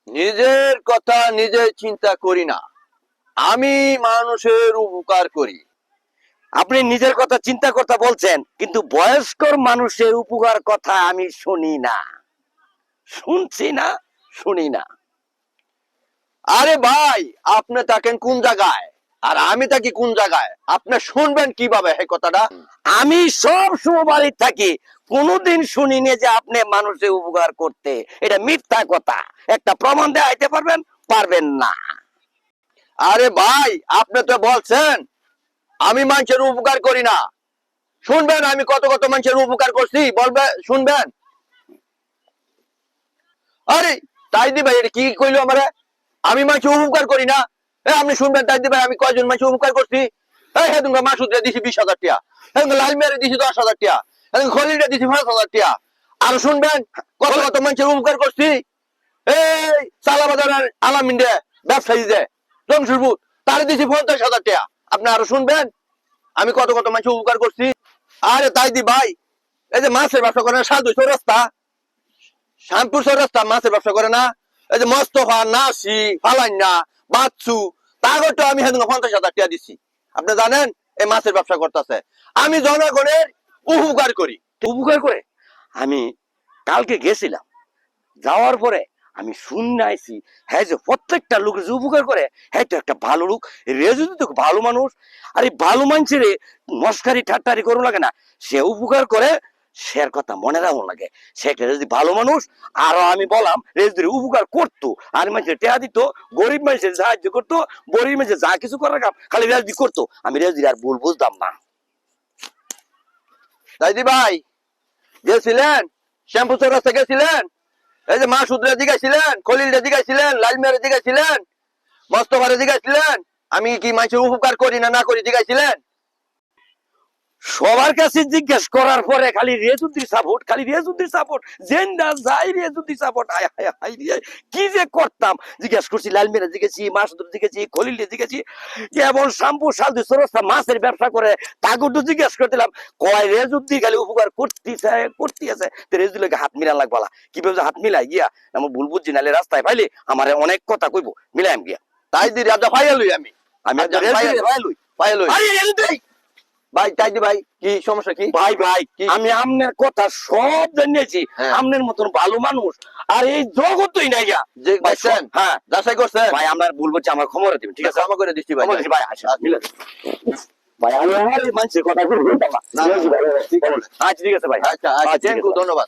নিজের কথা নিজে চিন্তা করি না, আমি মানুষের উপকার করি। আপনি নিজের কথা চিন্তা করতে বলছেন, কিন্তু বয়স্কর মানুষের উপকার কথা আমি শুনি না, শুনছি না, শুনি না। আরে ভাই, আপনি থাকেন কোন জায়গায় আর আমি থাকি কোন জায়গায়? আপনি শুনবেন কিভাবে এই কথাটা? আমি সব সময় বাড়িতে থাকি, কোনোদিন শুনিনি যে আপনি মানুষের উপকার করতে। এটা মিথ্যা কথা। একটা প্রমাণ দেখাইতে পারবেন? পারবেন না। আরে ভাই, আপনি তো বলছেন আমি মানুষের উপকার করি না। শুনবেন আমি কত কত মানুষের উপকার করছি, বলবে শুনবেন? আরে তাই দি ভাই, এটা কি কইলো আমারে? আমি মানুষের উপকার করি না? আপনি শুনবেন তাই দি ভাই, আমি কয়জন মানুষের উপকার করছি? হেদিন মাসুদরে দিছি 20,000 টাকা, হেদিন লাল মেরে দিছি 10,000 টাকা, হেদিন খলিলরে দিছি 5,000 টাকা। আর শুনবেন কত কত মানুষের উপকার করছি। এই সালাবাজারের আলামিনরে, ব্যবসায়ী যে জমশুরপুর, তারে দিছি 50,000 টাকা। আপনি আরো শুনবেন আমি কত কত মানুষের উপকার করছি। আরে তাই দি ভাই, এই যে মাছের ব্যবসা করে না সাধু চৌরাস্তা, শ্যামপুর চৌরাস্তা মাছের ব্যবসা করে না, এই যে মোস্তফা, নাসি, ফালান্না, বাচ্চু, তাগর তো আমি হেদিন 50,000 টাকা দিছি। আপনি জানেন এই মাছের ব্যবসা করতেছে। আমি জনগণের উপকার করি। উপকার করে আমি কালকে গেছিলাম, যাওয়ার পরে আমি শুনে আইছি, হ্যাঁ, যে প্রত্যেকটা লোক যে উপকার করে, হ্যাঁ, তো একটা ভালো লোক। রেজু তো ভালো মানুষ। আর এই ভালো মানুষের মস্কারি ঠাট্টারি করো লাগে না, সে উপকার করে, সের কথা মনে রাখো লাগে। সে একটা যদি ভালো মানুষ। আরো আমি বললাম রেজুর উপকার করতো, আর মানুষের টেয়া দিত, গরিব মানুষের সাহায্য করতো, গরিব মানুষের যা কিছু করার কাম খালি রেজদি করতো। আমি রেজদির আর ভুল বুঝতাম না। তাই দি ভাই, গেছিলেন শ্যামপুর চৌরাস্তা, গেছিলেন এই যে মাসুদরে জিগাইছিলেন, খলিলরে জিগাইছিলেন, লালমিয়ারে জিগাইছিলেন, মোস্তফারে জিগাইছিলেন আমি কি মানুষের উপকার করি না না করি জিগাইছিলেন? সবার কাছে জিজ্ঞেস করার পরে খালি রেজুদ্দির সাপোর্ট, খালি রেজুদ্দির সাপোর্ট, জেন্ডা যাই রেজুদ্দির সাপোর্ট। আয় হায় হায় রে, কি যে করতাম। জিজ্ঞেস করছি লালমিরা, জিজ্ঞেসি মাসুদ, জিজ্ঞেসি খলিল, জিজ্ঞেসি এমন শ্যাম্পু সালদি সরস্তা মাছের ব্যবসা করে, তাকে তো জিজ্ঞেস করছিলাম। কয় রেজুদ্দি খালি উপকার করতেছে করতেছে, তো রেজুদ্দিকে হাত মিলা লাগবালা। কিভাবে হাত মিলাই গিয়া আমার ভুল বুঝছি, নালে রাস্তায় পাইলে আমার অনেক কথা কইব, মিলাইম গিয়া। তাই দি রাজা পাইয়ালই আমি আমি পাইয়ালই ভাই। তাই দি ভাই, কি সমস্যা কি ভাই? ভাই আমি আমনের কথা সব জানিয়েছি। হ্যাঁ। আমনের মতন ভালো মানুষ আর এই জগতই নাই গা। যে দেখছেন, হ্যাঁ, যাচাই করছেন ভাই আমরা ভুল বলছি, আমার ক্ষমা করে দিবেন, ঠিক আছে? ক্ষমা করে দিচ্ছি ভাই। ক্ষমা দিচ্ছি ভাই। আচ্ছা মিলে ভাই, আমি আর মানুষের কথা বলতাম না। না, না, না, ঠিক আছে। আচ্ছা ঠিক আছে ভাই। আচ্ছা আচ্ছা, থ্যাংক ইউ, ধন্যবাদ।